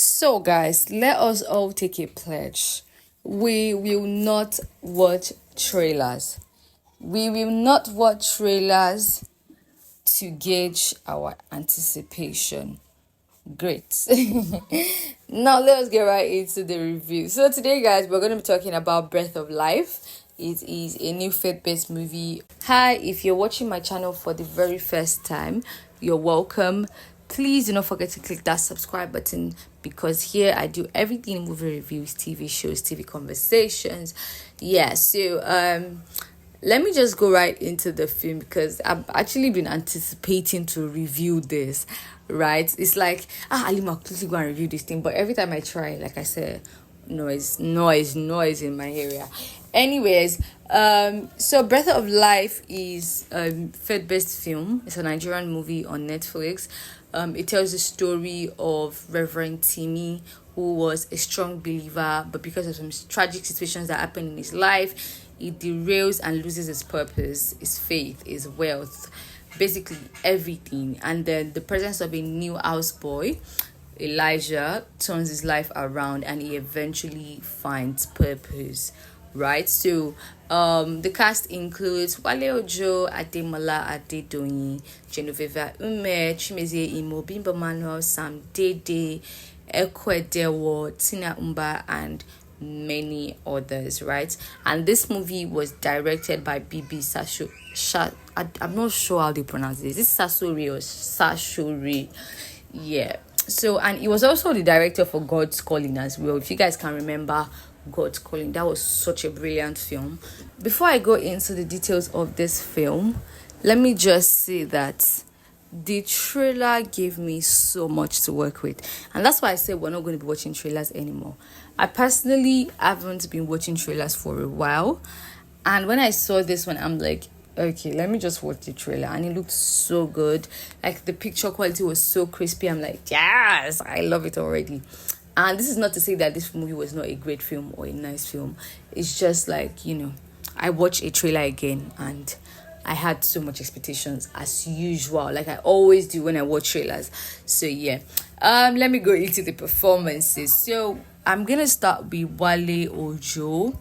So, guys, let us all take a pledge. We will not watch trailers. We will not watch trailers to gauge our anticipation. Great. Now, let us get right into the review. So, today, guys, we're going to be talking about Breath of Life. It is a new faith-based movie. Hi, if you're watching my channel for the very first time, you're welcome. Please do not forget to click that subscribe button because here I do everything: movie reviews, TV shows, TV conversations. Let me just go right into the film because I've actually been anticipating to review this, right? It's like, Alima, quickly go and review this thing. But every time I try, like I said, noise in my area. Anyways, so Breath of Life is a faith-based film. It's a Nigerian movie on Netflix. It tells the story of Reverend Timmy, who was a strong believer, but because of some tragic situations that happened in his life, he derails and loses his purpose, his faith, his wealth, basically everything. And then the presence of a new houseboy, Elijah, turns his life around and he eventually finds purpose, right? So the cast includes Wale Ojo, Ademola Adedoyin, Genoveva Umeh, Chimezie Imo, Bimbo Manuel, Sam Dede, Eku Edewor, Tina Umba, and many others, right? And this movie was directed by BB Sasore. I'm not sure how they pronounce this. Is Sasore or Sasore? Yeah. So, and he was also the director for God's Calling as well. If you guys can remember God's Calling, that was such a brilliant film. Before I go into the details of this film, let me just say that the trailer gave me so much to work with, and that's why I said we're not going to be watching trailers anymore. I personally haven't been watching trailers for a while, and when I saw this one, I'm like, okay, let me just watch the trailer. And it looked so good. Like, the picture quality was so crispy. I'm like, yes, I love it already. And this is not to say that this movie was not a great film or a nice film. It's just like, I watched a trailer again and I had so much expectations as usual, like I always do when I watch trailers. So yeah, let me go into the performances. So I'm gonna start with Wale Ojo.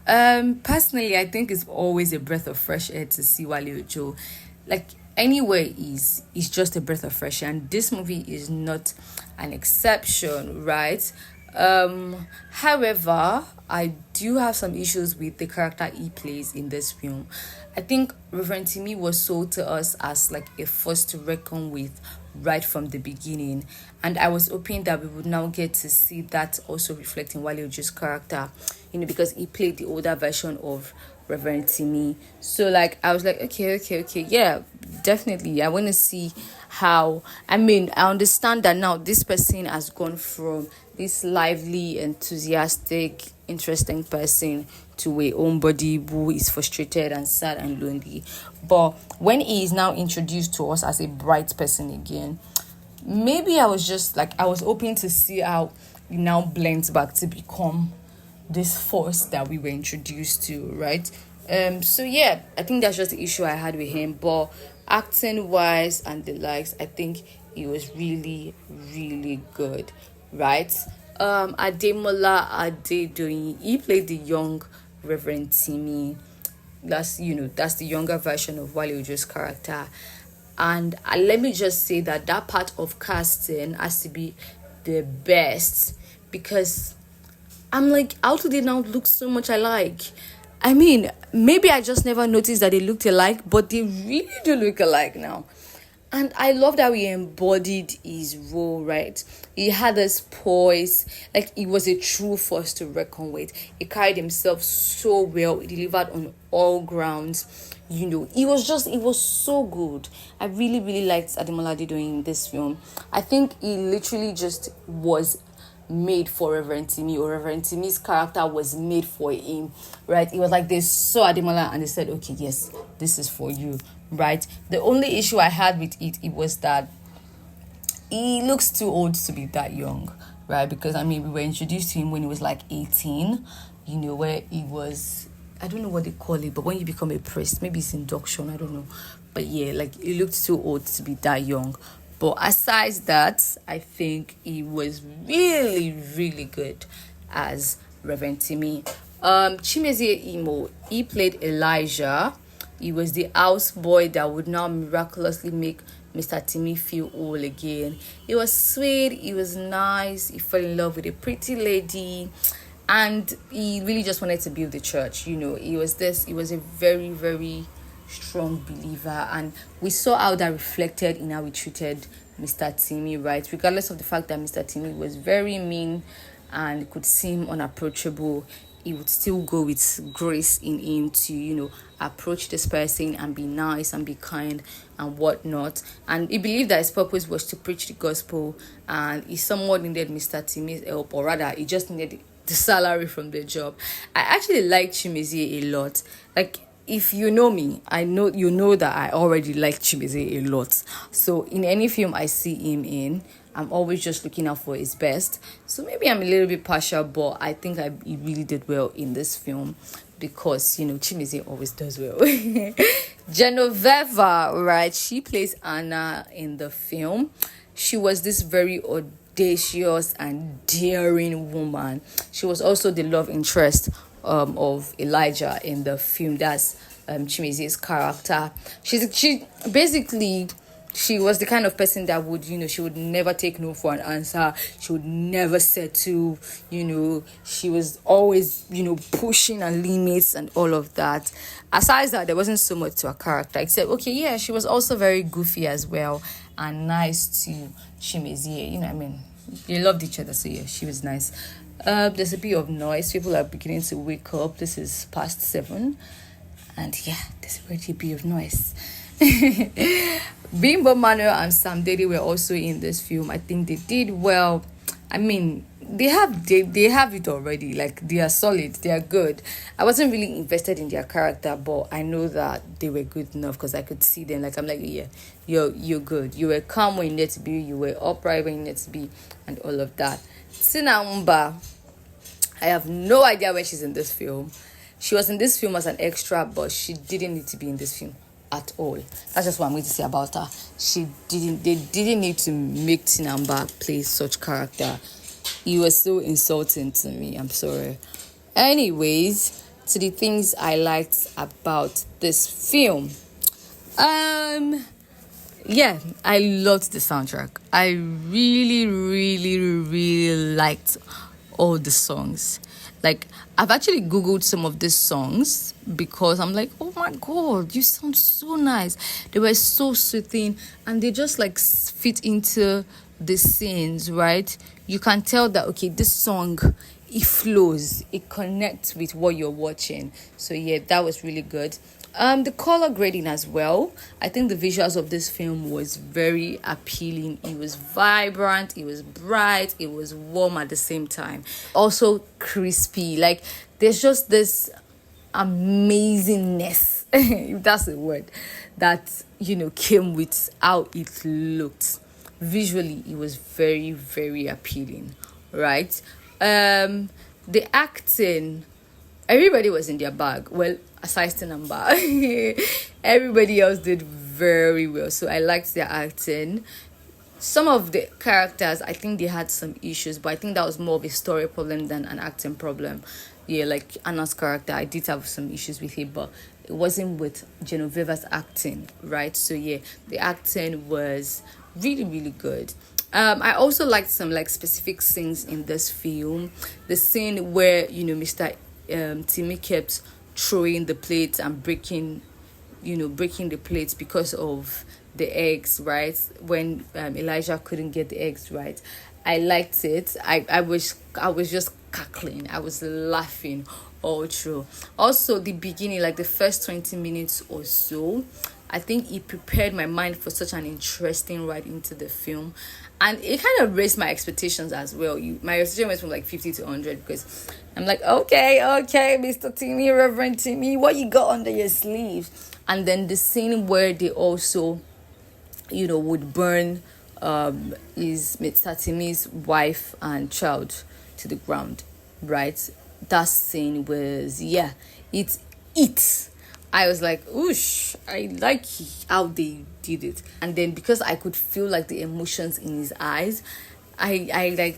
Personally, I think it's always a breath of fresh air to see Wale Ojo. Like, anywhere is just a breath of fresh air, and this movie is not an exception, right? However, I do have some issues with the character he plays in this film. I think Reverend Timmy was sold to us as like a force to reckon with right from the beginning, and I was hoping that we would now get to see that also reflecting Wale Ojo's character, because he played the older version of Reverend Timmy. So like I was like, okay, yeah, definitely I want to see how. I understand that now this person has gone from this lively, enthusiastic, interesting person to a homebody who is frustrated and sad and lonely. But when he is now introduced to us as a bright person again, maybe I was hoping to see how he now blends back to become this force that we were introduced to, right? So yeah, I think that's just the issue I had with him. But acting wise and the likes, I think he was really, really good, right? Ademola Adedoyin, he played the young Reverend Timmy. That's the younger version of Wale Ojo's character. And let me just say that part of casting has to be the best, because I'm like, how do they now look so much alike? I mean, maybe I just never noticed that they looked alike, but they really do look alike now. And I loved how he embodied his role, right? He had this poise, like he was a true force to reckon with. He carried himself so well. He delivered on all grounds. It was so good. I really, really liked Ademola Adedoyin in this film. I think he literally just was made for Reverend Timmy, or Reverend Timmy's character was made for him, right? It was like they saw Ademola and they said, okay, yes, this is for you, right? The only issue I had with it was that he looks too old to be that young, right? Because we were introduced to him when he was like 18, where he was, I don't know what they call it, but when you become a priest, maybe it's induction, I don't know. But yeah, like he looked too old to be that young. But aside that, I think he was really, really good as Reverend Timmy. Chimezie Imo, he played Elijah. He was the houseboy that would now miraculously make Mr. Timmy feel whole again. He was sweet, he was nice, he fell in love with a pretty lady, and he really just wanted to build the church. He was a very, very strong believer, and we saw how that reflected in how he treated Mr. Timmy, right? Regardless of the fact that Mr. Timmy was very mean and could seem unapproachable, he would still go with grace in him to, approach this person and be nice and be kind and whatnot. And he believed that his purpose was to preach the gospel, and he somewhat needed Mr. Timmy's help, or rather, he just needed the salary from the job. I actually like Chimezie a lot. Like, if you know me, I know you know that I already like Chimezie a lot. So in any film I see him in, I'm always just looking out for his best. So maybe I'm a little bit partial, but I think he really did well in this film, because Chimezie always does well. Genoveva, right? She plays Anna in the film. She was this very audacious and daring woman. She was also the love interest of Elijah in the film. That's Chimezie's character. She was the kind of person that would, she would never take no for an answer. She would never settle. She was always, pushing her limits and all of that. Aside that, there wasn't so much to her character, except, okay, yeah, she was also very goofy as well and nice to Chimezie. They loved each other, so yeah, she was nice. There's a bit of noise. People are beginning to wake up. This is past 7. And yeah, there's already a bit of noise. Bimbo Manuel and Sam Dede were also in this film. I think they did well. They have it already. Like, they are solid, they are good. I wasn't really invested in their character, but I know that they were good enough because I could see them. Like, I'm like, yeah, you're good. You were calm when you needed to be, you were upright when you needed to be, and all of that. Sinamba, I have no idea when she's in this film. She was in this film as an extra, but she didn't need to be in this film at all. That's just what I'm going to say about her. They didn't need to make Tinamba play such character. It was so insulting to me. I'm sorry. Anyways, to the things I liked about this film. Yeah, I loved the soundtrack. I really, really, really liked all the songs. Like, I've actually Googled some of these songs because I'm like, oh my God, you sound so nice. They were so soothing and they just like fit into the scenes, right? You can tell that, okay, this song, it flows, it connects with what you're watching. So yeah, that was really good. The color grading as well. I think the visuals of this film was very appealing. It was vibrant, it was bright, it was warm at the same time. Also crispy. Like, there's just this amazingness, if that's the word, that, came with how it looked. Visually, it was very, very appealing, right? The acting, everybody was in their bag. Well, aside the number, everybody else did very well. So I liked their acting. Some of the characters, I think they had some issues, but I think that was more of a story problem than an acting problem. Yeah, like Anna's character, I did have some issues with it, but it wasn't with Genoveva's acting, right? So yeah, the acting was really, really good. I also liked some like specific scenes in this film. The scene where Mr. Timmy kept throwing the plates and breaking the plates because of the eggs, right? When Elijah couldn't get the eggs right. I liked it. I was just cackling. I was laughing all through. Also, the beginning, like the first 20 minutes or so, I think it prepared my mind for such an interesting ride into the film. And it kind of raised my expectations as well. My expectation went from like 50 to 100 because I'm like, okay, Mr. Timmy, Reverend Timmy, what you got under your sleeve? And then the scene where they also, would burn is Mr. Timmy's wife and child to the ground, right? That scene was, yeah, it's I was like, oosh, I like how they did it. And then because I could feel like the emotions in his eyes, I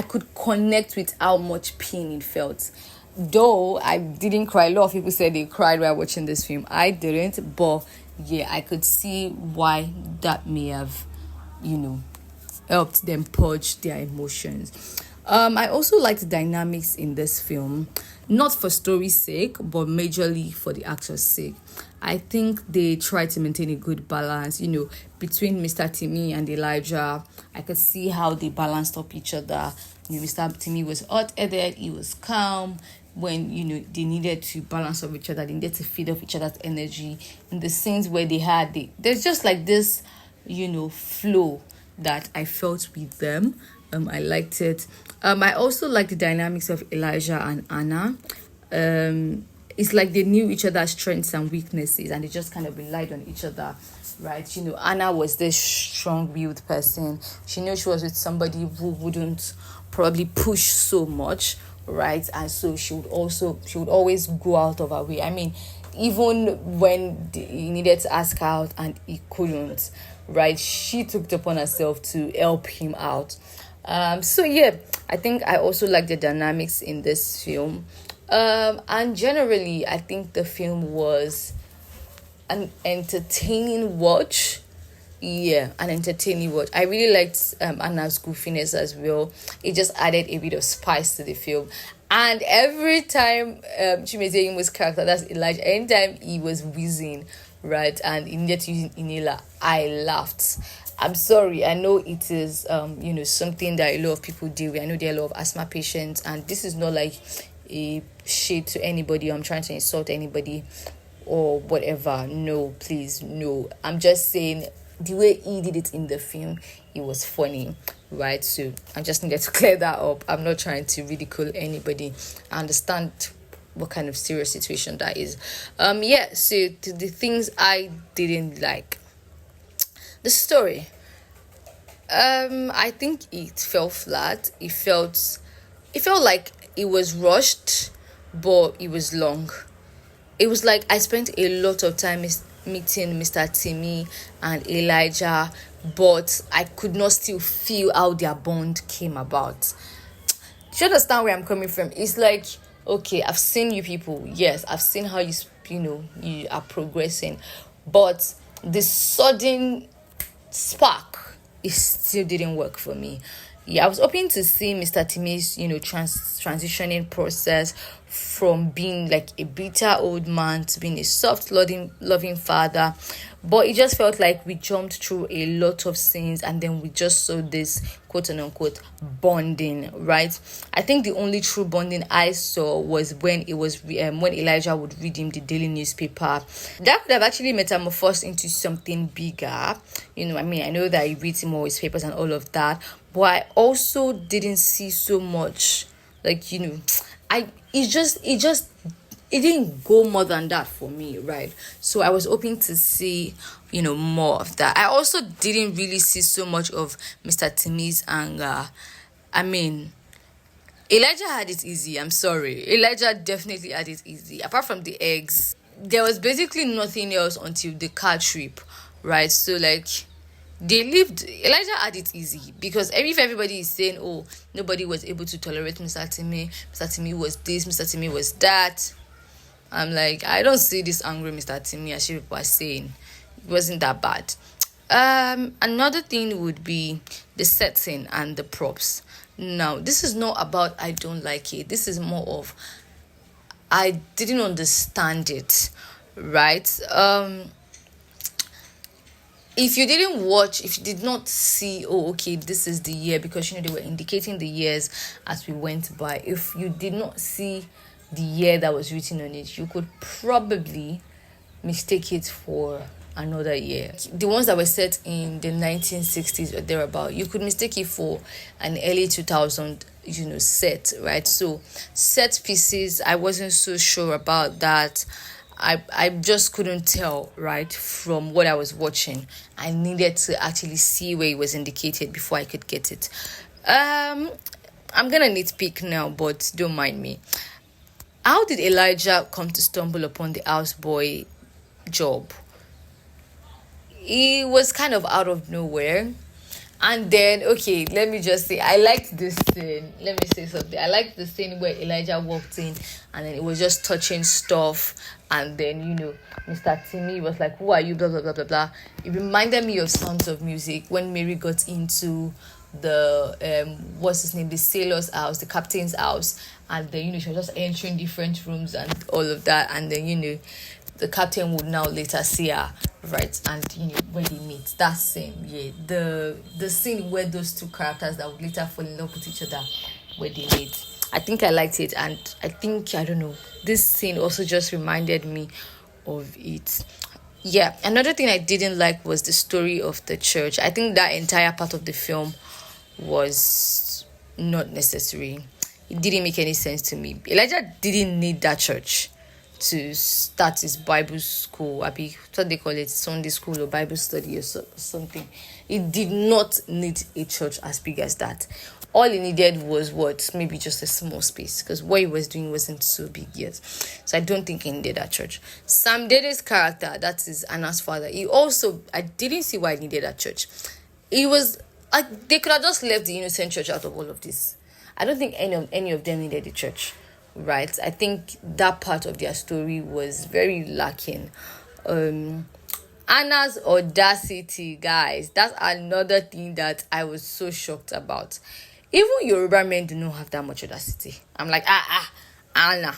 could connect with how much pain it felt. Though I didn't cry. A lot of people said they cried while watching this film. I didn't, but yeah, I could see why that may have, helped them purge their emotions. I also like the dynamics in this film, not for story's sake, but majorly for the actors' sake. I think they try to maintain a good balance, between Mr. Timmy and Elijah. I could see how they balanced up each other. Mr. Timmy was hot-headed, he was calm. When, they needed to balance off each other, they needed to feed off each other's energy. In the scenes where there's just like this, flow that I felt with them. I liked it. I also like the dynamics of Elijah and Anna. It's like they knew each other's strengths and weaknesses, and they just kind of relied on each other, right? Anna was this strong-willed person. She knew she was with somebody who wouldn't probably push so much, right? And so she would always go out of her way. I mean, even when he needed to ask out and he couldn't, right? She took it upon herself to help him out. So yeah, I think I also like the dynamics in this film. And generally, I think the film was an entertaining watch. Yeah, an entertaining watch. I really liked Anna's goofiness as well. It just added a bit of spice to the film. And every time Chimezie Imo's character, that's Elijah, anytime he was wheezing, right, and he needed to use inhaler, I laughed. I'm sorry, I know it is something that a lot of people deal with. I know there are a lot of asthma patients, and this is not like a shade to anybody. I'm trying to insult anybody or whatever. No, please, no. I'm just saying the way he did it in the film, it was funny, right? So I just needed to clear that up. I'm not trying to ridicule anybody. I understand what kind of serious situation that is. So to the things I didn't like. The story. I think it fell flat. It felt like it was rushed, but it was long. It was like I spent a lot of time meeting Mr. Timmy and Elijah, but I could not still feel how their bond came about. Do you understand where I'm coming from? It's like, okay, I've seen you people. Yes, I've seen how you are progressing, but the sudden spark, it still didn't work for me. Yeah, I was hoping to see Mr. Timmy's transitioning process from being like a bitter old man to being a soft loving father, but it just felt like we jumped through a lot of scenes and then we just saw this quote unquote bonding, right? I think the only true bonding I saw was when when Elijah would read him the daily newspaper. That could have actually metamorphosed into something bigger. I know that he reads him all his papers and all of that, but I also didn't see so much it didn't go more than that for me, right? So I was hoping to see more of that. I also didn't really see so much of Mr. Timmy's anger. Elijah had it easy. I'm sorry, Elijah definitely had it easy. Apart from the eggs, there was basically nothing else until the car trip, right? So Elijah had it easy, because if everybody is saying, oh, nobody was able to tolerate Mr. Timmy was this, Mr. Timmy was that, I'm like, I don't see this angry Mr. Timmy as people are saying. It wasn't that bad. Another thing would be the setting and the props. Now, this is not about I don't like it. This is more of I didn't understand it, right? If you did not see, oh, okay, this is the year, because they were indicating the years as we went by. If you did not see the year that was written on it, you could probably mistake it for another year. The ones that were set in the 1960s or thereabout, you could mistake it for an early 2000 set, right? So set pieces, I wasn't so sure about that. I just couldn't tell, right, from what I was watching. I needed to actually see where it was indicated before I could get it. I'm gonna nitpick now, but don't mind me. How did Elijah come to stumble upon the houseboy job? It was kind of out of nowhere. And then, okay, let me just say, I liked this scene. Let me say something. I liked the scene where Elijah walked in and then it was just touching stuff. And then, Mr. Timmy was like, who are you? Blah, blah, blah, blah, blah. It reminded me of Sounds of Music when Mary got into the, what's his name? The sailor's house, the captain's house. And then, she was just entering different rooms and all of that. And then, the captain would now later see her, right? And when they meet, that scene, the scene where those two characters that would later fall in love with each other, where they meet, I think I liked it. And I think, I don't know, this scene also just reminded me of it. Another thing I didn't like was the story of the church. I think that entire part of the film was not necessary. It didn't make any sense to me. Elijah didn't need that church to start his Bible school, what they call it, Sunday school or Bible study or something. It did not need a church as big as that. All he needed was maybe just a small space, because what he was doing wasn't so big yet. So I don't think he needed that church. Sam Dede's character, that is Anna's father, I didn't see why he needed that church. It was like they could have just left the innocent church out of all of this. I don't think any of them needed the church. Right, I think that part of their story was very lacking. Anna's audacity, guys, that's another thing that I was so shocked about. Even Yoruba men do not have that much audacity. I'm like, Anna,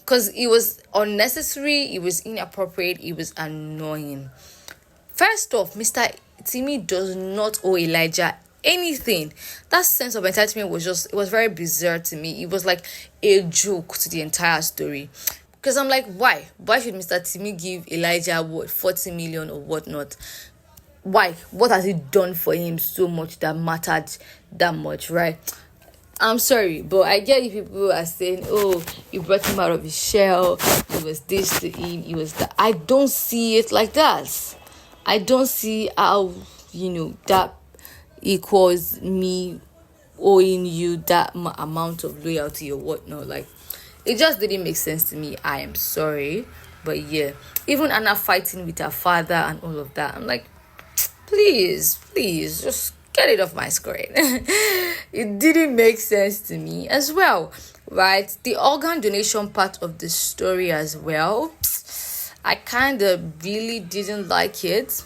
because it was unnecessary, it was inappropriate, it was annoying. First off, Mr. Timmy does not owe Elijah anything. That sense of entitlement it was very bizarre to me. It was like a joke to the entire story, because I'm like, why should Mr. Timmy give Elijah 40 million or whatnot? Why? What has he done for him so much that mattered that much, right? I'm sorry, but I get if people are saying, oh, you brought him out of his shell, it was this to him, it was that. I don't see it like that. I don't see how that equals me owing you that amount of loyalty or whatnot. Like, it just didn't make sense to me. I am sorry, but even Anna fighting with her father and all of that, I'm like, please just get it off my screen. It didn't make sense to me as well, right? The organ donation part of the story as well, I kind of really didn't like it.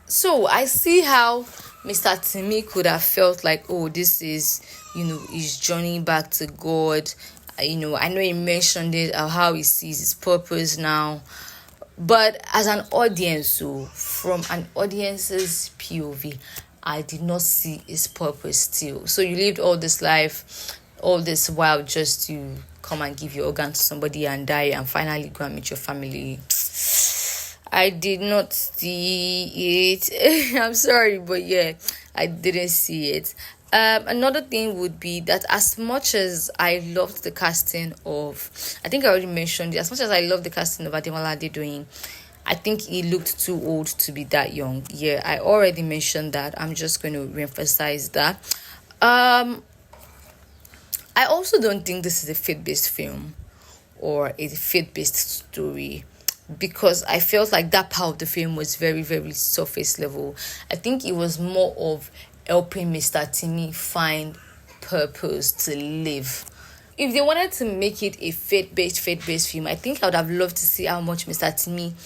So I see how Mr. Timmy could have felt like, oh, this is, his journey back to God. I know he mentioned it, how he sees his purpose now. But as an audience, so from an audience's POV, I did not see his purpose still. So you lived all this life, all this while just to come and give your organ to somebody and die and finally go and meet your family. I did not see it. I'm sorry, but I didn't see it. Another thing would be that as much as I loved the casting of, I think I already mentioned it, as much as I loved the casting of Ademola Adedoyin, I think he looked too old to be that young. I already mentioned that. I'm just going to reemphasize that. I also don't think this is a faith-based film or a faith-based story, because I felt like that part of the film was very, very surface level. I think it was more of helping Mr. Timmy find purpose to live. If they wanted to make it a faith-based film, I think I would have loved to see how much Mr. Timmy,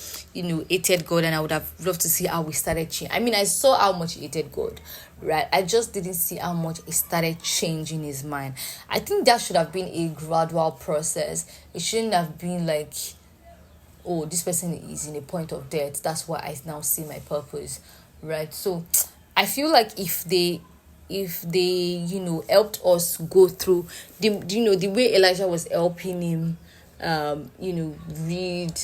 hated God, and I would have loved to see how we started changing. I mean, I saw how much he hated God, right? I just didn't see how much he started changing his mind. I think that should have been a gradual process. It shouldn't have been like, oh, this person is in a point of death, that's why I now see my purpose, right? So I feel like if they helped us go through the way Elijah was helping him read,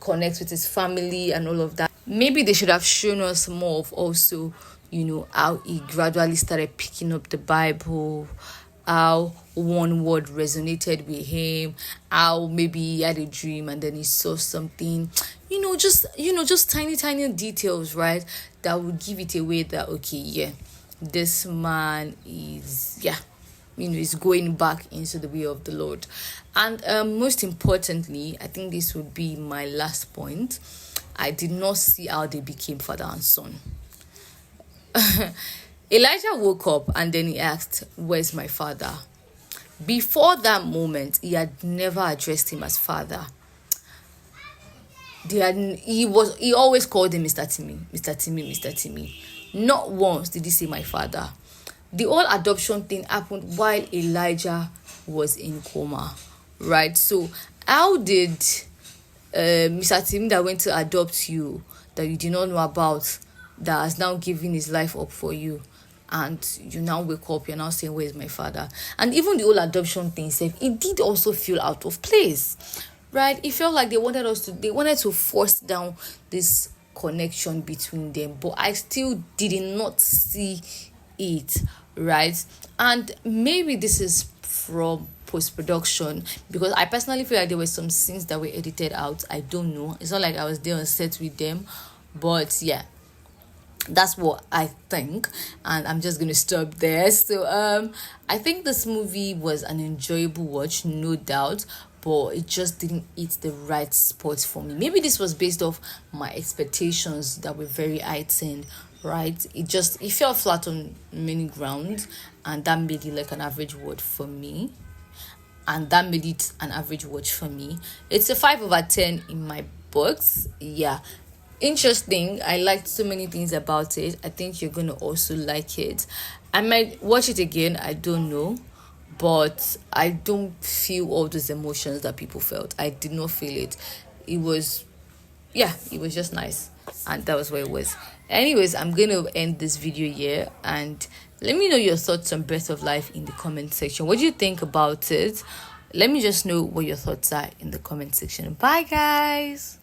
connect with his family and all of that, maybe they should have shown us more of also how he gradually started picking up the Bible, how one word resonated with him, how maybe he had a dream and then he saw something, just tiny details, right, that would give it away that, okay, this man is, is going back into the way of the Lord. And most importantly, I think this would be my last point. I did not see how they became father and son. Elijah woke up and then he asked, "Where's my father?" Before that moment, he had never addressed him as father. He always called him Mr. Timmy, Mr. Timmy, Mr. Timmy. Not once did he say my father. The whole adoption thing happened while Elijah was in coma, right? So how did Mr. Timmy that went to adopt you, that you did not know about, that has now given his life up for you, and you now wake up, you're now saying, "Where's my father?" And even the whole adoption thing, it did also feel out of place, right? It felt like they wanted to force down this connection between them, but I still did not see it, right? And maybe this is from post-production, because I personally feel like there were some scenes that were edited out. I don't know, it's not like I was there on set with them, but yeah, that's what I think, and I'm just gonna stop there. So I think this movie was an enjoyable watch, no doubt, but it just didn't hit the right spot for me. Maybe this was based off my expectations that were very heightened, right? It fell flat on many grounds, and that made it like an average watch for me. It's a 5/10 in my books. Yeah, interesting. I liked so many things about it. I think you're gonna also like it. I might watch it again, I don't know, but I don't feel all those emotions that people felt. I did not feel it. It was just nice, and that was what it was. Anyways, I'm gonna end this video here, and let me know your thoughts on Breath of Life in the comment section. What do you think about it? Let me just know what your thoughts are in the comment section. Bye, guys.